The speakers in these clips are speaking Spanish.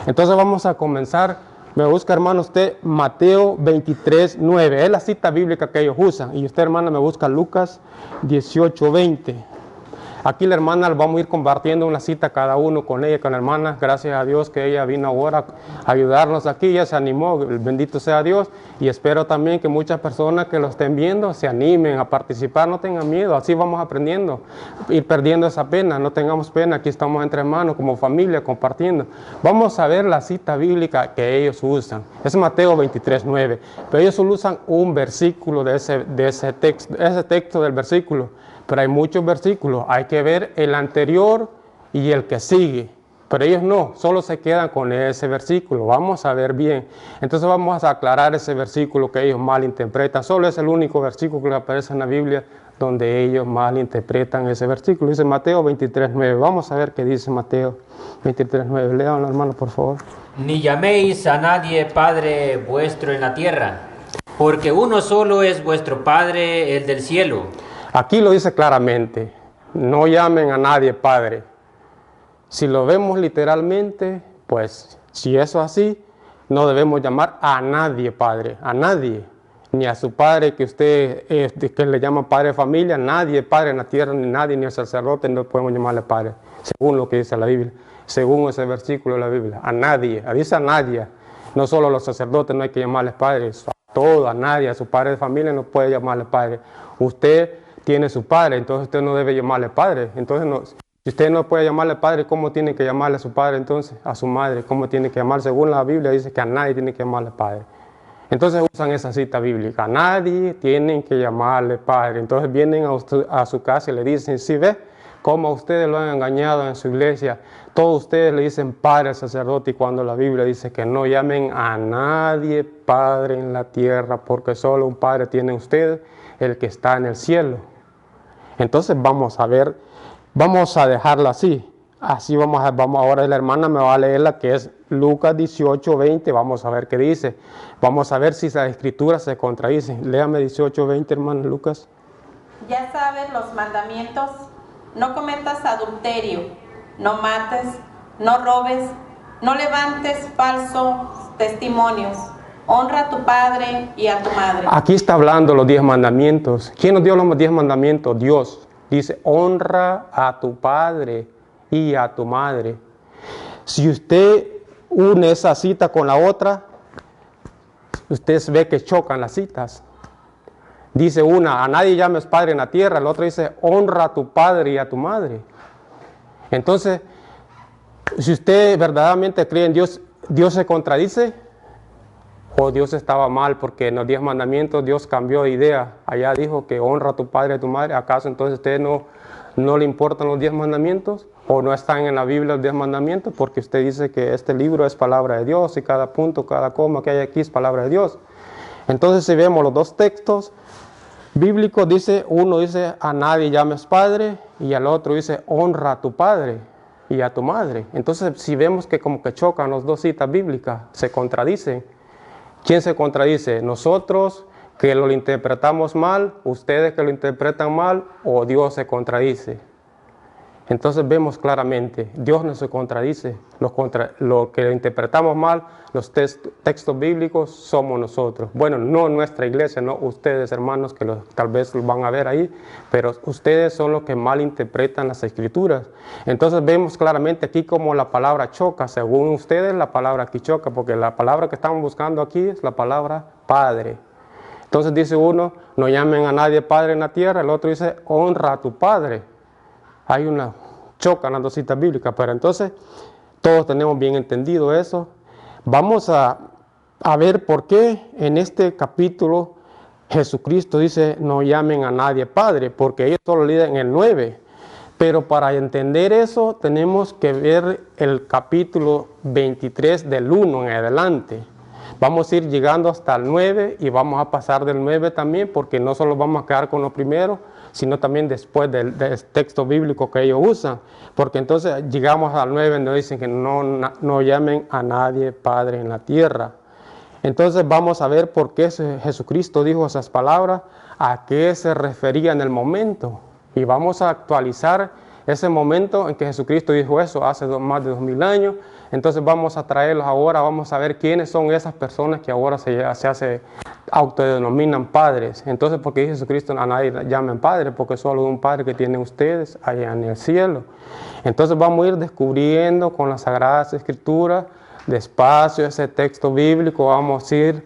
Entonces vamos a comenzar. Me busca, hermano, usted Mateo 23:9. Es la cita bíblica que ellos usan. Y usted, hermana, me busca Lucas 18:20. Aquí la hermana vamos a ir compartiendo una cita cada uno con ella, con la hermana. Gracias a Dios que ella vino ahora a ayudarnos aquí, ella se animó, bendito sea Dios. Y espero también que muchas personas que lo estén viendo se animen a participar, no tengan miedo, así vamos aprendiendo, ir perdiendo esa pena, no tengamos pena, aquí estamos entre hermanos, como familia, compartiendo. Vamos a ver la cita bíblica que ellos usan, es Mateo 23:9, pero ellos solo usan un versículo de ese texto del versículo. Pero hay muchos versículos, hay que ver el anterior y el que sigue. Pero ellos no, solo se quedan con ese versículo. Vamos a ver bien. Entonces vamos a aclarar ese versículo que ellos malinterpretan. Solo es el único versículo que aparece en la Biblia donde ellos malinterpretan ese versículo. Dice Mateo 23:9. Vamos a ver qué dice Mateo 23:9. Lean, hermano, por favor. Ni llaméis a nadie Padre vuestro en la tierra, porque uno solo es vuestro Padre, el del cielo. Aquí lo dice claramente, no llamen a nadie Padre. Si lo vemos literalmente, pues si eso es así, no debemos llamar a nadie Padre, a nadie. Ni a su padre que usted, que le llama padre de familia, nadie Padre en la tierra, ni nadie, ni al sacerdote, no podemos llamarle Padre, según lo que dice la Biblia, según ese versículo de la Biblia, a nadie, dice a nadie. No solo a los sacerdotes no hay que llamarles padres, a todo, a nadie, a su padre de familia no puede llamarle Padre. Usted tiene su padre, entonces usted no debe llamarle padre. Entonces, no, si usted no puede llamarle padre, ¿cómo tiene que llamarle a su padre entonces? A su madre, ¿cómo tiene que llamar? Según la Biblia dice que a nadie tiene que llamarle padre. Entonces usan esa cita bíblica, a nadie tienen que llamarle padre. Entonces vienen a su casa y le dicen, ¿sí ve cómo ustedes lo han engañado en su iglesia? Todos ustedes le dicen padre al sacerdote y cuando la Biblia dice que no llamen a nadie padre en la tierra porque solo un padre tienen ustedes, el que está en el cielo. Entonces vamos a ver, vamos a dejarla así. Así vamos ahora la hermana me va a leer la que es Lucas 18:20, vamos a ver qué dice. Vamos a ver si las escrituras se contradicen. Léame 18:20, hermano Lucas. Ya sabes los mandamientos: no cometas adulterio, no mates, no robes, no levantes falsos testimonios, honra a tu padre y a tu madre. Aquí está hablando los 10 mandamientos. ¿Quién nos dio los 10 mandamientos? Dios. Dice, honra a tu padre y a tu madre. Si usted une esa cita con la otra, usted ve que chocan las citas. Dice una, a nadie llames padre en la tierra. El otro dice, honra a tu padre y a tu madre. Entonces, si usted verdaderamente cree en Dios, ¿Dios se contradice? ¿O Dios estaba mal porque en los 10 mandamientos Dios cambió de idea? Allá dijo que honra a tu padre y a tu madre. ¿Acaso entonces a usted no le importan los 10 mandamientos? ¿O no están en la Biblia los 10 mandamientos? Porque usted dice que este libro es palabra de Dios y cada punto, cada coma que hay aquí es palabra de Dios. Entonces si vemos los dos textos bíblicos, dice, uno dice a nadie llames padre y al otro dice honra a tu padre y a tu madre. Entonces si vemos que como que chocan las dos citas bíblicas, se contradicen. ¿Quién se contradice? ¿Nosotros que lo interpretamos mal, ustedes que lo interpretan mal, o Dios se contradice? Entonces vemos claramente, Dios no se contradice, lo que interpretamos mal, los textos bíblicos somos nosotros. Bueno, no nuestra iglesia, no ustedes hermanos que tal vez lo van a ver ahí, pero ustedes son los que malinterpretan las escrituras. Entonces vemos claramente aquí como la palabra choca, según ustedes la palabra aquí choca, porque la palabra que estamos buscando aquí es la palabra Padre. Entonces dice uno, no llamen a nadie Padre en la tierra, el otro dice, honra a tu Padre. Hay una choca en las dos citas bíblicas, pero entonces todos tenemos bien entendido eso. Vamos a ver por qué en este capítulo Jesucristo dice no llamen a nadie Padre, porque ellos solo leen el 9. Pero para entender eso tenemos que ver el capítulo 23 del 1 en adelante. Vamos a ir llegando hasta el 9 y vamos a pasar del 9 también, porque no solo vamos a quedar con lo primero, sino también después del texto bíblico que ellos usan. Porque entonces llegamos al 9 donde dicen que no llamen a nadie Padre en la tierra. Entonces vamos a ver por qué Jesucristo dijo esas palabras, a qué se refería en el momento. Y vamos a actualizar ese momento en que Jesucristo dijo eso hace más de 2000 años. Entonces vamos a traerlos ahora, vamos a ver quiénes son esas personas que ahora se autodenominan padres. Entonces, porque Jesucristo a nadie llamen padre, porque solo un padre que tienen ustedes allá en el cielo. Entonces vamos a ir descubriendo con las Sagradas Escrituras, despacio ese texto bíblico, vamos a ir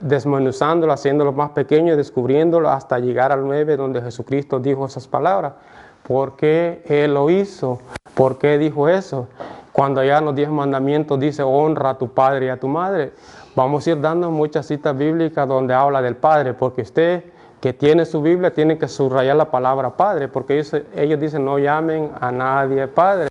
desmenuzándolo, haciéndolo más pequeño, descubriéndolo hasta llegar al 9, donde Jesucristo dijo esas palabras. ¿Por qué Él lo hizo? ¿Por qué dijo eso? Cuando ya en los 10 mandamientos dice honra a tu padre y a tu madre, vamos a ir dando muchas citas bíblicas donde habla del padre, porque usted que tiene su Biblia tiene que subrayar la palabra padre, porque ellos dicen no llamen a nadie padre.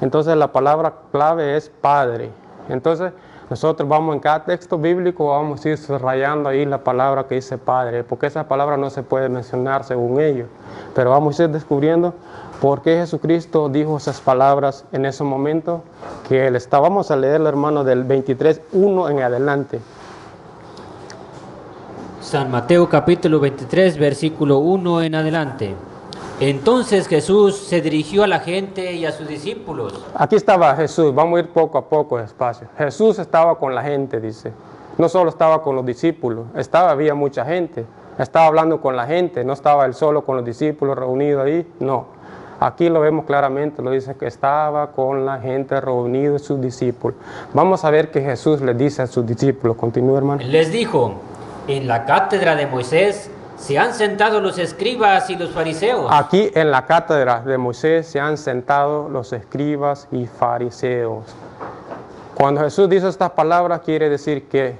Entonces la palabra clave es padre. Entonces nosotros vamos en cada texto bíblico, vamos a ir subrayando ahí la palabra que dice padre, porque esa palabra no se puede mencionar según ellos. Pero vamos a ir descubriendo por qué Jesucristo dijo esas palabras en ese momento que Él estaba. Vamos a leer, hermano, del 23:1 en adelante. San Mateo capítulo 23, versículo 1 en adelante. Entonces Jesús se dirigió a la gente y a sus discípulos. Aquí estaba Jesús, vamos a ir poco a poco despacio. Jesús estaba con la gente, dice. No solo estaba con los discípulos, había mucha gente. Estaba hablando con la gente, no estaba Él solo con los discípulos reunidos ahí, no. Aquí lo vemos claramente, lo dice que estaba con la gente reunidos, sus discípulos. Vamos a ver qué Jesús le dice a sus discípulos. Continúa, hermano. Les dijo, en la cátedra de Moisés se han sentado los escribas y los fariseos. Aquí en la cátedra de Moisés se han sentado los escribas y fariseos. Cuando Jesús dice estas palabras, quiere decir que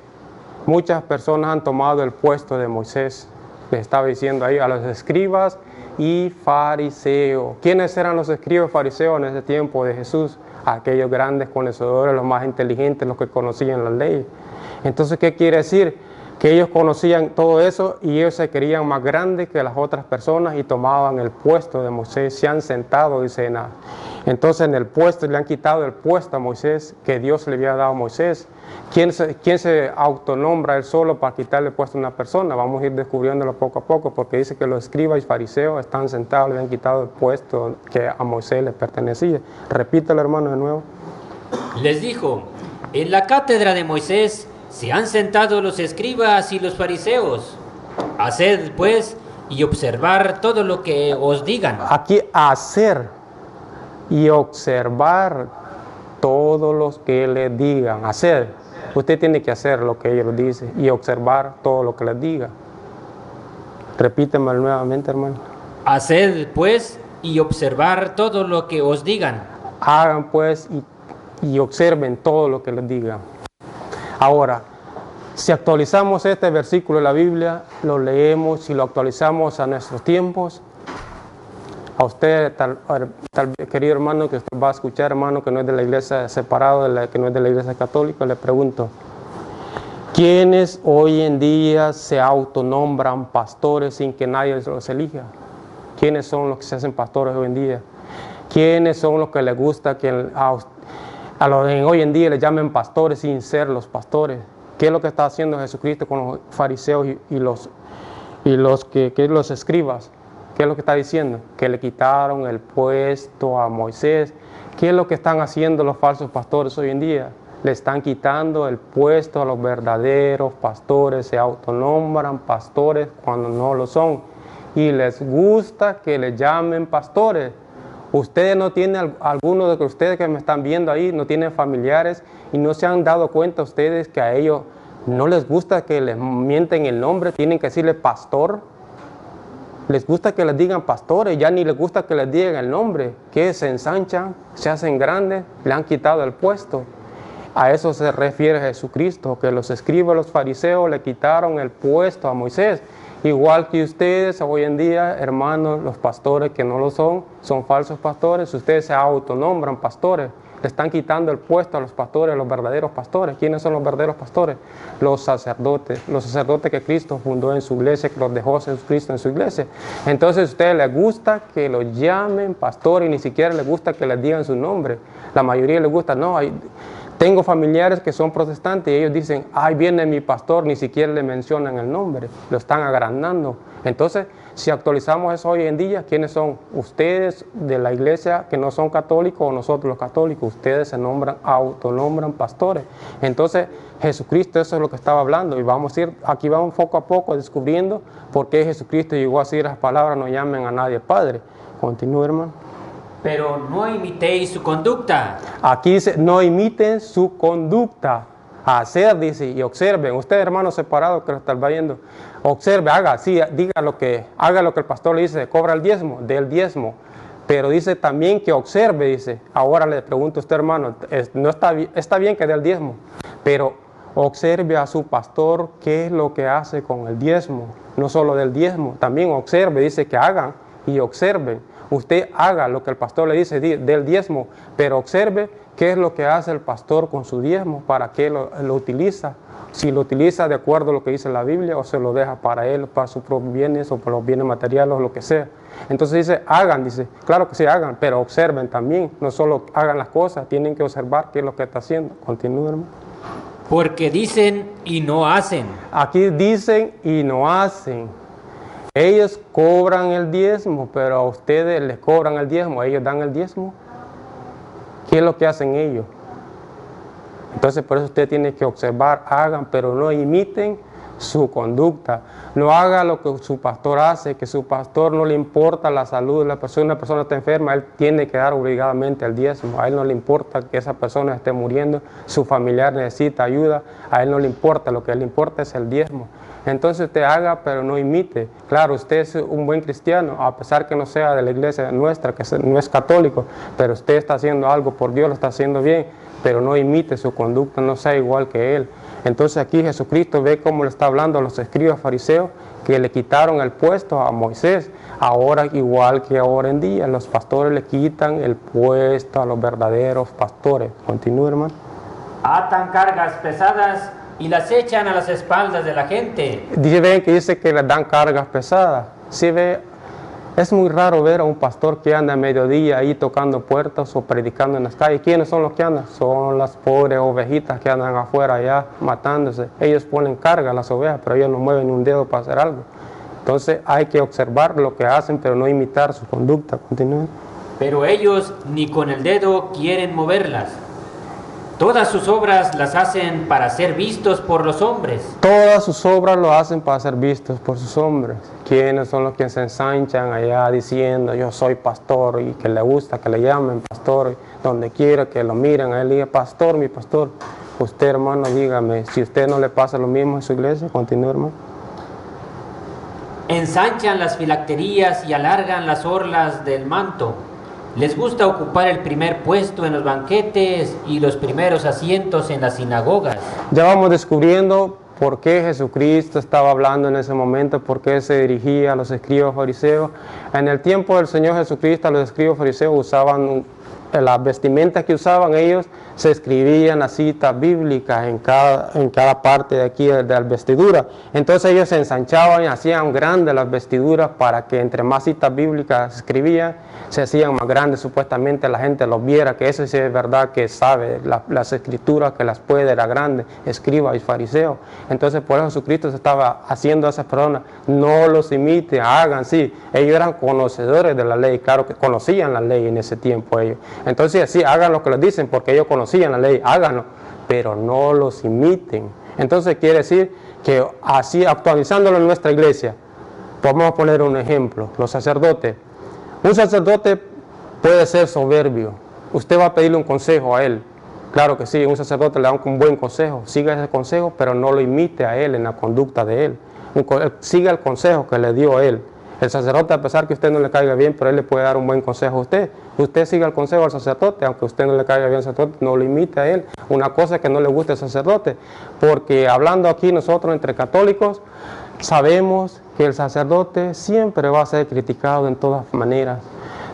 muchas personas han tomado el puesto de Moisés. Les estaba diciendo ahí a los escribas y fariseos. ¿Quiénes eran los escribas y fariseos en ese tiempo de Jesús? Aquellos grandes conocedores, los más inteligentes, los que conocían la ley. Entonces, ¿qué quiere decir? Que ellos conocían todo eso y ellos se creían más grandes que las otras personas y tomaban el puesto de Moisés. Se han sentado, dice nada. Entonces en el puesto, le han quitado el puesto a Moisés que Dios le había dado a Moisés. ¿Quién se autonombra él solo para quitarle el puesto a una persona? Vamos a ir descubriéndolo poco a poco, porque dice que los escribas y fariseos están sentados, le han quitado el puesto que a Moisés le pertenecía. Repítelo, hermano, de nuevo. Les dijo, en la cátedra de Moisés se han sentado los escribas y los fariseos. Haced, pues, y observar todo lo que os digan. Aquí, hacer y observar todo lo que le digan. Hacer. Usted tiene que hacer lo que ellos dicen y observar todo lo que les diga. Repíteme nuevamente, hermano. Haced, pues, y observar todo lo que os digan. Hagan, pues, y observen todo lo que les digan. Ahora, si actualizamos este versículo de la Biblia, lo leemos y lo actualizamos a nuestros tiempos, a usted, querido hermano, que usted va a escuchar, hermano, que no es de la iglesia separado, que no es de la iglesia católica, le pregunto, ¿quiénes hoy en día se autonombran pastores sin que nadie los elija? ¿Quiénes son los que se hacen pastores hoy en día? ¿Quiénes son los que les gusta que hoy en día les llamen pastores sin ser los pastores? ¿Qué es lo que está haciendo Jesucristo con los fariseos y los escribas? ¿Qué es lo que está diciendo? Que le quitaron el puesto a Moisés. ¿Qué es lo que están haciendo los falsos pastores hoy en día? Le están quitando el puesto a los verdaderos pastores, se autonombran pastores cuando no lo son. Y les gusta que les llamen pastores. Ustedes no tienen, algunos de ustedes que me están viendo ahí, no tienen familiares y no se han dado cuenta ustedes que a ellos no les gusta que les mienten el nombre, tienen que decirle pastor. Les gusta que les digan pastores, ya ni les gusta que les digan el nombre, que se ensanchan, se hacen grandes, le han quitado el puesto. A eso se refiere Jesucristo, que los escribas, los fariseos le quitaron el puesto a Moisés. Igual que ustedes hoy en día, hermanos, los pastores que no lo son falsos pastores, ustedes se autonombran pastores. Le están quitando el puesto a los pastores, los verdaderos pastores. ¿Quiénes son los verdaderos pastores? Los sacerdotes que Cristo fundó en su iglesia, que los dejó Jesucristo en su iglesia. Entonces a ustedes les gusta que los llamen pastores y ni siquiera les gusta que les digan su nombre. La mayoría les gusta, no, tengo familiares que son protestantes y ellos dicen, ay, viene mi pastor, ni siquiera le mencionan el nombre, lo están agrandando. Entonces Si actualizamos eso hoy en día, ¿quiénes son? Ustedes de la iglesia que no son católicos o nosotros los católicos. Ustedes se nombran, autonombran pastores. Entonces, Jesucristo, eso es lo que estaba hablando. Y vamos a ir, aquí vamos poco a poco descubriendo por qué Jesucristo llegó a decir las palabras, no llamen a nadie Padre. Continúe, hermano. Pero no imitéis su conducta. Aquí dice, no imiten su conducta. Hacer, dice, y observen. Usted, hermano separado que lo está viendo, observe, haga, sí, haga lo que el pastor le dice, cobra el diezmo, del diezmo. Pero dice también que observe, dice. Ahora le pregunto a usted, hermano, no está bien que dé el diezmo, pero observe a su pastor qué es lo que hace con el diezmo. No solo del diezmo, también observe, dice que hagan y observen. Usted haga lo que el pastor le dice del diezmo, pero observe qué es lo que hace el pastor con su diezmo, para qué lo utiliza. Si lo utiliza de acuerdo a lo que dice la Biblia o se lo deja para él, para sus propios bienes o para los bienes materiales o lo que sea. Entonces dice, hagan, dice, claro que sí hagan, pero observen también. No solo hagan las cosas, tienen que observar qué es lo que está haciendo. Continúen, hermano. Porque dicen y no hacen. Aquí dicen y no hacen. Ellos cobran el diezmo, pero a ustedes les cobran el diezmo, ellos dan el diezmo. ¿Qué es lo que hacen ellos? Entonces por eso usted tiene que observar, hagan, pero no imiten su conducta. No haga lo que su pastor hace, que su pastor no le importa la salud de la persona. Una persona está enferma, él tiene que dar obligadamente el diezmo. A él no le importa que esa persona esté muriendo, su familiar necesita ayuda, a él no le importa, lo que le importa es el diezmo. Entonces usted haga, pero no imite. Claro, usted es un buen cristiano, a pesar que no sea de la iglesia nuestra, que no es católico, pero usted está haciendo algo por Dios, lo está haciendo bien, pero no imite su conducta, no sea igual que él. Entonces aquí Jesucristo ve cómo le está hablando a los escribas fariseos que le quitaron el puesto a Moisés. Ahora, igual que ahora en día, los pastores le quitan el puesto a los verdaderos pastores. Continúe, hermano. Atan cargas pesadas y las echan a las espaldas de la gente. Dice que les dan cargas pesadas. Sí, ve, es muy raro ver a un pastor que anda a mediodía ahí tocando puertas o predicando en las calles. ¿Quiénes son los que andan? Son las pobres ovejitas que andan afuera allá matándose. Ellos ponen carga a las ovejas, pero ellos no mueven ni un dedo para hacer algo. Entonces hay que observar lo que hacen, pero no imitar su conducta. Continúen. Pero ellos ni con el dedo quieren moverlas. Todas sus obras las hacen para ser vistos por los hombres. Todas sus obras lo hacen para ser vistos por sus hombres. ¿Quiénes son los que se ensanchan allá diciendo yo soy pastor y que le gusta que le llamen pastor? Donde quiera que lo miren, a él diga pastor, mi pastor. Usted, hermano, dígame, si usted no le pasa lo mismo en su iglesia, continúe, hermano. Ensanchan las filacterías y alargan las orlas del manto. Les gusta ocupar el primer puesto en los banquetes y los primeros asientos en las sinagogas. Ya vamos descubriendo por qué Jesucristo estaba hablando en ese momento, por qué se dirigía a los escribas fariseos. En el tiempo del Señor Jesucristo, los escribas fariseos usaban las vestimentas que usaban ellos, se escribían las citas bíblicas en cada parte de aquí de la vestidura. Entonces ellos se ensanchaban y hacían grandes las vestiduras para que entre más citas bíblicas se escribían, se hacían más grandes, supuestamente la gente los viera, que eso sí es verdad, que sabe las escrituras, que las puede, era grande, escriba y fariseo. Entonces por eso Jesucristo se estaba haciendo a esas personas, no los imiten, hagan, sí, ellos eran conocedores de la ley, claro que conocían la ley en ese tiempo ellos. Entonces sí, hagan lo que les dicen, porque ellos conocían la ley, háganlo, pero no los imiten. Entonces quiere decir que así, actualizándolo en nuestra iglesia, vamos a poner un ejemplo, los sacerdotes. Un sacerdote puede ser soberbio. Usted va a pedirle un consejo a él. Claro que sí, un sacerdote le da un buen consejo. Siga ese consejo, pero no lo imite a él en la conducta de él. Siga el consejo que le dio él. El sacerdote, a pesar que a usted no le caiga bien, pero él le puede dar un buen consejo a usted. Usted siga el consejo al sacerdote, aunque a usted no le caiga bien al sacerdote, no lo imite a él. Una cosa es que no le guste al sacerdote, porque hablando aquí nosotros entre católicos, sabemos que el sacerdote siempre va a ser criticado en todas maneras.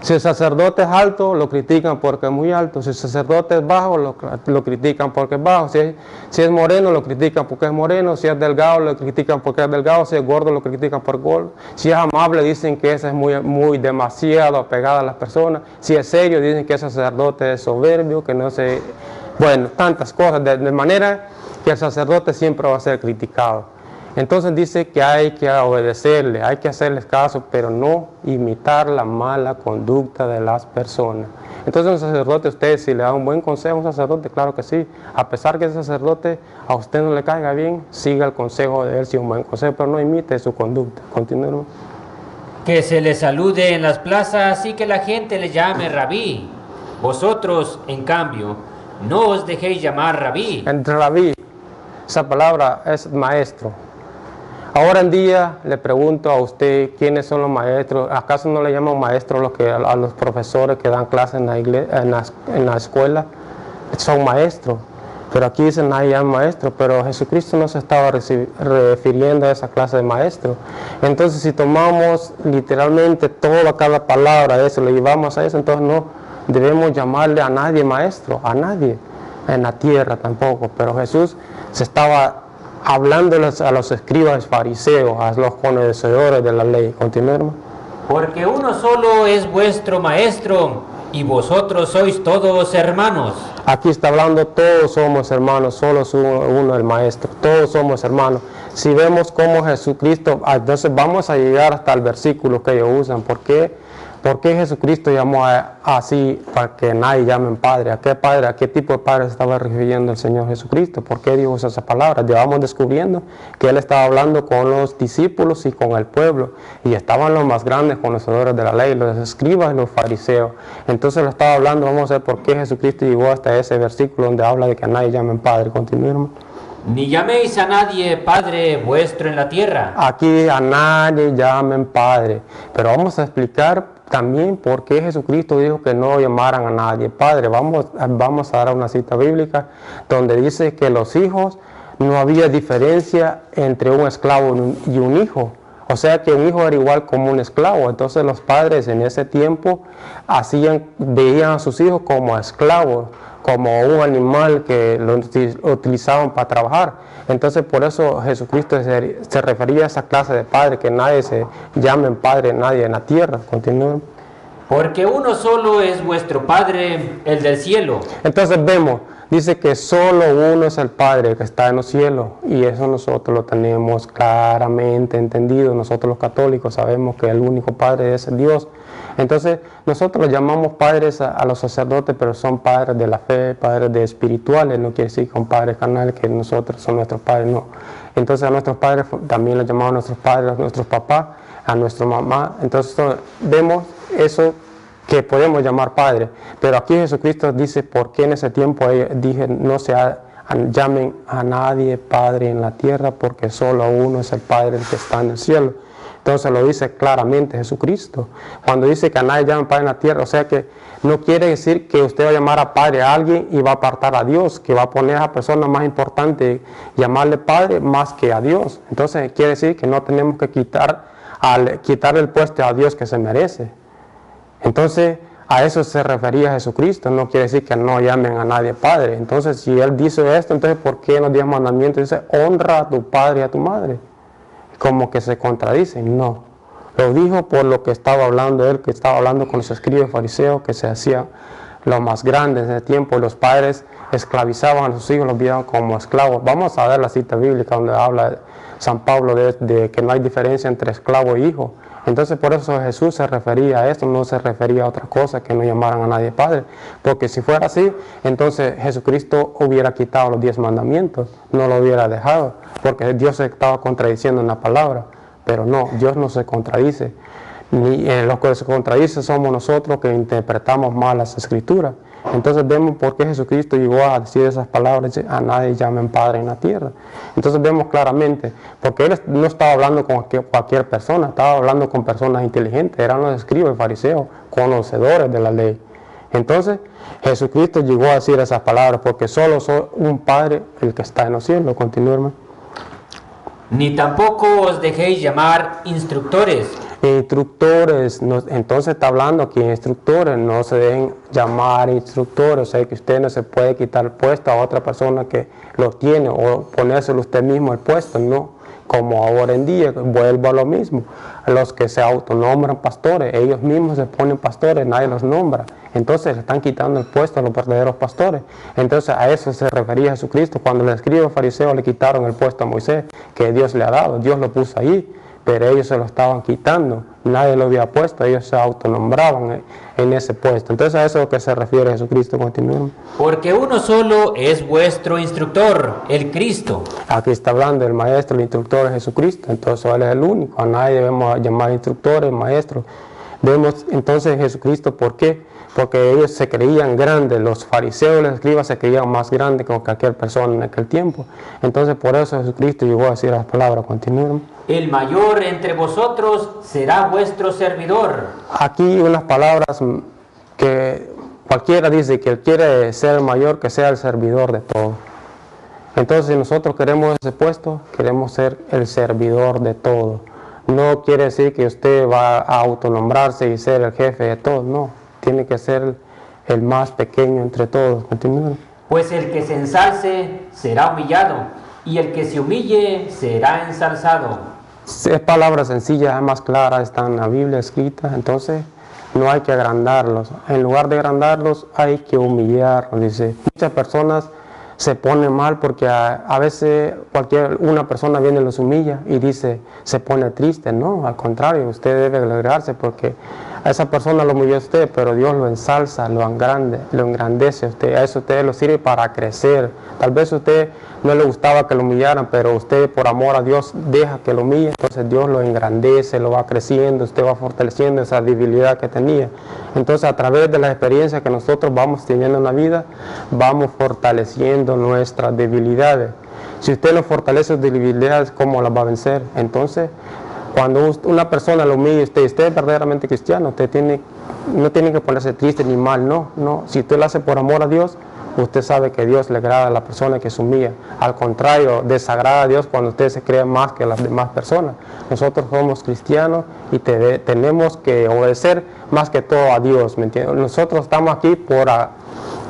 Si el sacerdote es alto, lo critican porque es muy alto. Si el sacerdote es bajo, lo critican porque es bajo. Si es moreno, lo critican porque es moreno. Si es delgado, lo critican porque es delgado. Si es gordo, lo critican por gordo. Si es amable, dicen que ese es muy demasiado apegado a las personas. Si es serio, dicen que ese sacerdote es soberbio, que no se... Bueno, tantas cosas. De manera que el sacerdote siempre va a ser criticado. Entonces dice que hay que obedecerle, hay que hacerles caso, pero no imitar la mala conducta de las personas. Entonces un sacerdote, usted si le da un buen consejo a un sacerdote, claro que sí. A pesar que ese sacerdote a usted no le caiga bien, siga el consejo de él si es un buen consejo, pero no imite su conducta. Continúe. Que se les salude en las plazas y que la gente le llame rabí. Vosotros, en cambio, no os dejéis llamar rabí. Entre rabí, esa palabra es maestro. Ahora en día le pregunto a usted, ¿quiénes son los maestros? ¿Acaso no le llaman maestros a los profesores que dan clases en la escuela? Son maestros. Pero aquí dicen nadie llama maestro, pero Jesucristo no se estaba refiriendo a esa clase de maestro. Entonces si tomamos literalmente cada palabra de eso, le llevamos a eso, entonces no debemos llamarle a nadie maestro, a nadie, en la tierra tampoco. Pero Jesús se estaba hablándoles a los escribas fariseos, a los conocedores de la ley. Continuemos. Porque uno solo es vuestro maestro y vosotros sois todos hermanos. Aquí está hablando, todos somos hermanos, solo es uno el maestro, todos somos hermanos. Si vemos cómo Jesucristo, entonces vamos a llegar hasta el versículo que ellos usan. ¿Por qué Jesucristo llamó así para que nadie llame padre? ¿A qué padre? ¿A qué tipo de padre se estaba refiriendo el Señor Jesucristo? ¿Por qué dijo esas palabras? Ya vamos descubriendo que Él estaba hablando con los discípulos y con el pueblo. Y estaban los más grandes conocedores de la ley, los escribas y los fariseos. Entonces lo estaba hablando, vamos a ver por qué Jesucristo llegó hasta ese versículo donde habla de que a nadie llamen padre. Continuemos. Ni llaméis a nadie Padre vuestro en la tierra. Aquí a nadie llamen Padre. Pero vamos a explicar también por qué Jesucristo dijo que no llamaran a nadie Padre. Vamos a dar una cita bíblica donde dice que los hijos, no había diferencia entre un esclavo y un hijo. O sea que un hijo era igual como un esclavo. Entonces los padres en ese tiempo veían a sus hijos como esclavos, como un animal que lo utilizaban para trabajar. Entonces por eso Jesucristo se refería a esa clase de padre, que nadie se llame padre, nadie en la tierra. Continúen. Porque uno solo es vuestro Padre, el del cielo. Entonces vemos, dice que solo uno es el Padre que está en los cielos, y eso nosotros lo tenemos claramente entendido. Nosotros los católicos sabemos que el único Padre es Dios. Entonces nosotros los llamamos padres a los sacerdotes, pero son padres de la fe, padres de espirituales. No quiere decir que son padres carnales, que nosotros son nuestros padres, no. Entonces a nuestros padres también los llamamos nuestros padres, a nuestros papás, a nuestra mamá. Entonces vemos eso que podemos llamar padre. Pero aquí Jesucristo dice por qué en ese tiempo dije no llamen a nadie padre en la tierra, porque solo uno es el Padre, el que está en el cielo. Entonces lo dice claramente Jesucristo. Cuando dice que a nadie llamen padre en la tierra, o sea que no quiere decir que usted va a llamar a padre a alguien y va a apartar a Dios, que va a poner a la persona más importante, llamarle padre más que a Dios. Entonces quiere decir que no tenemos que quitar el puesto a Dios que se merece. Entonces a eso se refería Jesucristo. No quiere decir que no llamen a nadie padre. Entonces si Él dice esto, entonces ¿por qué en los 10 mandamientos dice honra a tu padre y a tu madre? Como que se contradicen. No, lo dijo por lo que estaba hablando Él, que estaba hablando con los escribas fariseos, que se hacían los más grandes en ese tiempo. Los padres esclavizaban a sus hijos, los veían como esclavos. Vamos a ver la cita bíblica donde habla San Pablo de que no hay diferencia entre esclavo e hijo. Entonces por eso Jesús se refería a esto, no se refería a otra cosa, que no llamaran a nadie padre. Porque si fuera así, entonces Jesucristo hubiera quitado los 10 mandamientos, no lo hubiera dejado, porque Dios se estaba contradiciendo en la palabra. Pero no, Dios no se contradice. Los que se contradicen somos nosotros, que interpretamos mal las Escrituras. Entonces vemos por qué Jesucristo llegó a decir esas palabras, a nadie llamen padre en la tierra. Entonces vemos claramente, porque Él no estaba hablando con cualquier persona, estaba hablando con personas inteligentes, eran los escribas y fariseos, conocedores de la ley. Entonces Jesucristo llegó a decir esas palabras, porque solo soy un Padre el que está en los cielos. Continúe, hermano. Ni tampoco os dejéis llamar instructores. Instructores, entonces está hablando que instructores, no se dejen llamar instructores, o sea que usted no se puede quitar el puesto a otra persona que lo tiene, o ponérselo usted mismo el puesto, no, como ahora en día, vuelvo a lo mismo, los que se autonombran pastores, ellos mismos se ponen pastores, nadie los nombra, Entonces le están quitando el puesto a los verdaderos pastores. Entonces a eso se refería Jesucristo. Cuando los escribas fariseos le quitaron el puesto a Moisés, que Dios le ha dado, Dios lo puso ahí, pero ellos se lo estaban quitando, nadie lo había puesto, ellos se autonombraban en ese puesto. Entonces a eso es lo que se refiere Jesucristo. Continuemos. Porque uno solo es vuestro instructor, el Cristo. Aquí está hablando el maestro, el instructor es Jesucristo, entonces Él es el único, a nadie debemos llamar instructores, maestros. Vemos entonces Jesucristo, ¿por qué? Porque ellos se creían grandes, los fariseos y los escribas se creían más grandes que cualquier persona en aquel tiempo. Entonces por eso Jesucristo llegó a decir las palabras. Continuemos. El mayor entre vosotros será vuestro servidor. Aquí unas palabras que cualquiera dice que él quiere ser el mayor, que sea el servidor de todo. Entonces si nosotros queremos ese puesto, queremos ser el servidor de todo. No quiere decir que usted va a autonombrarse y ser el jefe de todos, no. Tiene que ser el más pequeño entre todos. Continúen. Pues el que se ensalce será humillado, y el que se humille será ensalzado. Es palabra sencilla, es más clara, está en la Biblia escrita. Entonces no hay que agrandarlos. En lugar de agrandarlos hay que humillarlos. Dice, muchas personas se ponen mal porque a veces una persona viene y los humilla y dice, se pone triste. No, al contrario, usted debe alegrarse porque a esa persona lo humilló usted, pero Dios lo ensalza, lo engrandece a usted. A eso usted lo sirve para crecer. Tal vez a usted no le gustaba que lo humillaran, pero usted por amor a Dios deja que lo humille. Entonces Dios lo engrandece, lo va creciendo, usted va fortaleciendo esa debilidad que tenía. Entonces a través de las experiencias que nosotros vamos teniendo en la vida, vamos fortaleciendo nuestras debilidades. Si usted no fortalece sus debilidades, ¿cómo las va a vencer? Entonces, cuando una persona lo humilla, usted es verdaderamente cristiano, usted no tiene que ponerse triste ni mal, no. Si usted lo hace por amor a Dios, usted sabe que Dios le agrada a la persona que se humilla. Al contrario, desagrada a Dios cuando usted se cree más que las demás personas. Nosotros somos cristianos y tenemos que obedecer más que todo a Dios, ¿me entiende? Nosotros estamos aquí por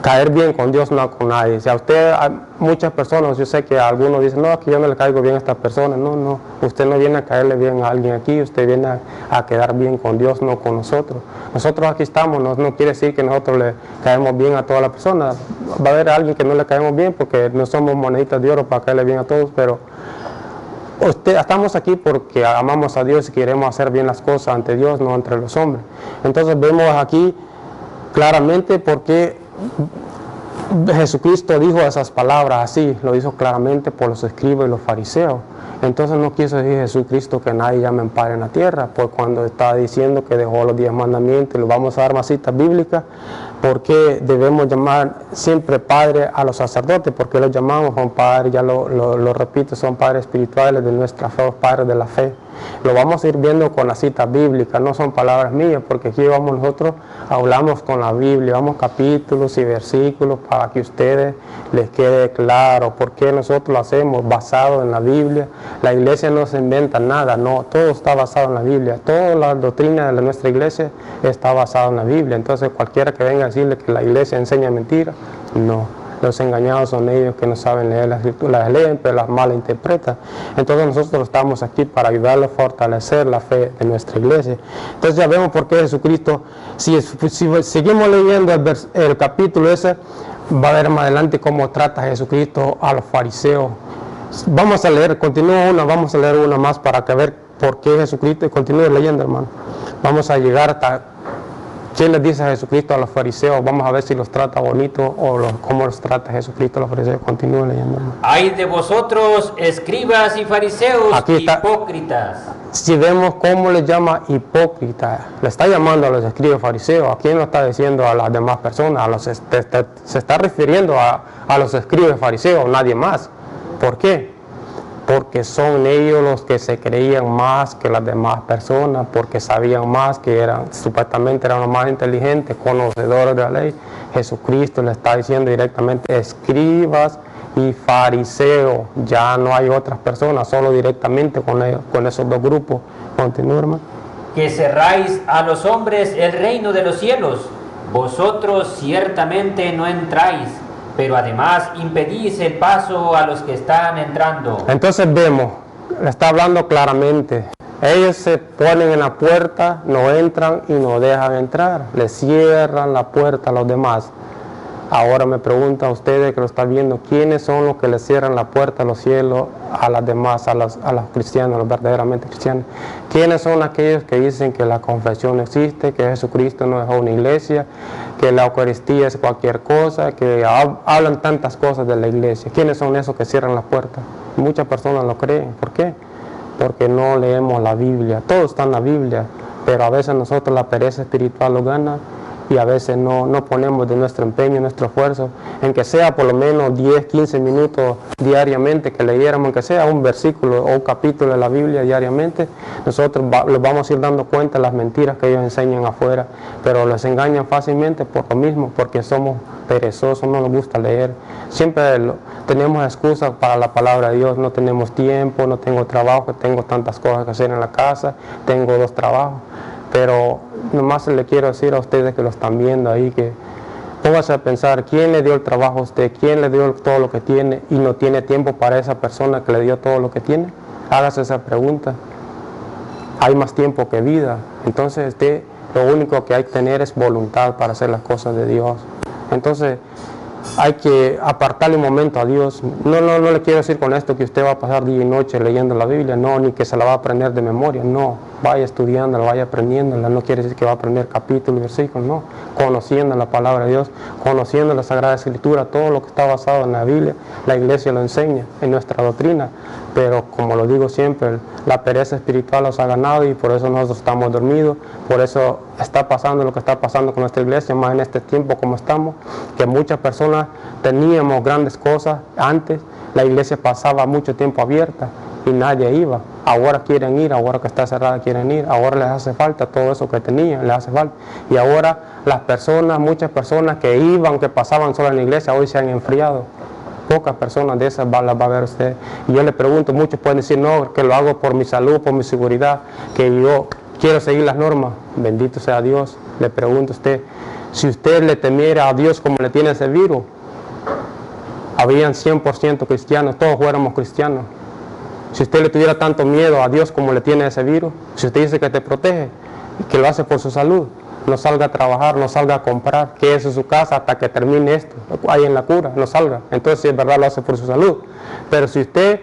caer bien con Dios, no con nadie. Si a usted, hay muchas personas, yo sé que algunos dicen, no, que yo no le caigo bien a estas personas. No, usted no viene a caerle bien a alguien aquí, usted viene a quedar bien con Dios, no con nosotros. Nosotros aquí estamos, no quiere decir que nosotros le caemos bien a todas las personas. Va a haber alguien que no le caemos bien porque no somos moneditas de oro para caerle bien a todos, pero estamos aquí porque amamos a Dios y queremos hacer bien las cosas ante Dios, no entre los hombres. Entonces vemos aquí claramente por qué Jesucristo dijo esas palabras así, lo hizo claramente por los escribas y los fariseos. Entonces no quiso decir Jesucristo que nadie llame Padre en la tierra, pues cuando está diciendo que dejó los 10 mandamientos, y lo vamos a dar más citas bíblicas, porque debemos llamar siempre Padre a los sacerdotes, porque los llamamos son padres, ya lo repito, son padres espirituales de nuestra fe, padres de la fe. Lo vamos a ir viendo con las citas bíblicas, no son palabras mías, porque aquí vamos nosotros, hablamos con la Biblia, vamos capítulos y versículos para que a ustedes les quede claro por qué nosotros lo hacemos basado en la Biblia. La iglesia no se inventa nada, no, todo está basado en la Biblia, toda la doctrina de nuestra iglesia está basada en la Biblia. Entonces cualquiera que venga a decirle que la iglesia enseña mentira, no. Los engañados son ellos que no saben leer las escrituras, las leen, pero las malinterpretan. Entonces nosotros estamos aquí para ayudarles a fortalecer la fe de nuestra iglesia. Entonces ya vemos por qué Jesucristo, si seguimos leyendo el capítulo ese, va a ver más adelante cómo trata Jesucristo a los fariseos. Vamos a leer, vamos a leer una más para que ver por qué Jesucristo, y continúe leyendo, hermano. Vamos a llegar hasta ¿qué les dice Jesucristo a los fariseos? Vamos a ver si los trata bonito o cómo los trata Jesucristo a los fariseos. Continúen leyendo. ¡Ay de vosotros, escribas y fariseos, hipócritas! Si vemos cómo les llama hipócritas, le está llamando a los escribas y fariseos. ¿A quién lo está diciendo? A las demás personas. Se está refiriendo a los escribas y fariseos, nadie más. ¿Por qué? Porque son ellos los que se creían más que las demás personas, porque sabían más, que supuestamente eran los más inteligentes, conocedores de la ley. Jesucristo le está diciendo directamente escribas y fariseos, ya no hay otras personas, solo directamente con esos dos grupos. Continúa, hermano. Que cerráis a los hombres el reino de los cielos, vosotros ciertamente no entráis, pero además impedís el paso a los que están entrando. Entonces vemos, le está hablando claramente Ellos se ponen en la puerta, no entran y no dejan entrar. Le cierran la puerta a los demás. Ahora me preguntan a ustedes que lo están viendo, ¿quiénes son los que le cierran la puerta a los cielos a las demás, a los cristianos, a los verdaderamente cristianos? ¿Quiénes son aquellos que dicen que la confesión no existe, que Jesucristo no dejó una iglesia, que la Eucaristía es cualquier cosa, que hablan tantas cosas de la iglesia? ¿Quiénes son esos que cierran la puerta? Muchas personas lo creen. ¿Por qué? Porque no leemos la Biblia. Todo está en la Biblia, pero a veces nosotros la pereza espiritual lo gana y a veces no ponemos de nuestro empeño, nuestro esfuerzo, en que sea por lo menos 10, 15 minutos diariamente que leyéramos, en que sea un versículo o un capítulo de la Biblia diariamente. Nosotros les vamos a ir dando cuenta de las mentiras que ellos enseñan afuera, pero les engañan fácilmente por lo mismo, porque somos perezosos, no nos gusta leer. Siempre tenemos excusas para la palabra de Dios, no tenemos tiempo, no tengo trabajo, tengo tantas cosas que hacer en la casa, tengo 2 trabajos. Pero nomás le quiero decir a ustedes que lo están viendo ahí, que póngase a pensar, ¿quién le dio el trabajo a usted? ¿Quién le dio todo lo que tiene y no tiene tiempo para esa persona que le dio todo lo que tiene? Hágase esa pregunta. Hay más tiempo que vida. Entonces lo único que hay que tener es voluntad para hacer las cosas de Dios. Entonces hay que apartarle un momento a Dios. No le quiero decir con esto que usted va a pasar día y noche leyendo la Biblia, no, ni que se la va a aprender de memoria, no, vaya estudiándola, vaya aprendiéndola, no quiere decir que va a aprender capítulos y versículos, no, conociendo la palabra de Dios, conociendo la Sagrada Escritura, todo lo que está basado en la Biblia, la iglesia lo enseña en nuestra doctrina, pero como lo digo siempre, la pereza espiritual los ha ganado y por eso nosotros estamos dormidos, por eso está pasando lo que está pasando con nuestra iglesia, más en este tiempo como estamos, que muchas personas teníamos grandes cosas antes, la iglesia pasaba mucho tiempo abierta y nadie iba, ahora quieren ir, ahora que está cerrada quieren ir, ahora les hace falta todo eso que tenían, les hace falta, y ahora las personas, muchas personas que iban, que pasaban solo en la iglesia, hoy se han enfriado. Pocas personas de esas las va a ver usted. Y yo le pregunto, muchos pueden decir, no, que lo hago por mi salud, por mi seguridad, que yo quiero seguir las normas. Bendito sea Dios. Le pregunto a usted, si usted le temiera a Dios como le tiene ese virus, habían 100% cristianos, todos fuéramos cristianos. Si usted le tuviera tanto miedo a Dios como le tiene ese virus, si usted dice que te protege y que lo hace por su salud, no salga a trabajar, no salga a comprar, quédese en su casa hasta que termine esto, ahí en la cura, no salga. Entonces, si es verdad, lo hace por su salud. Pero si usted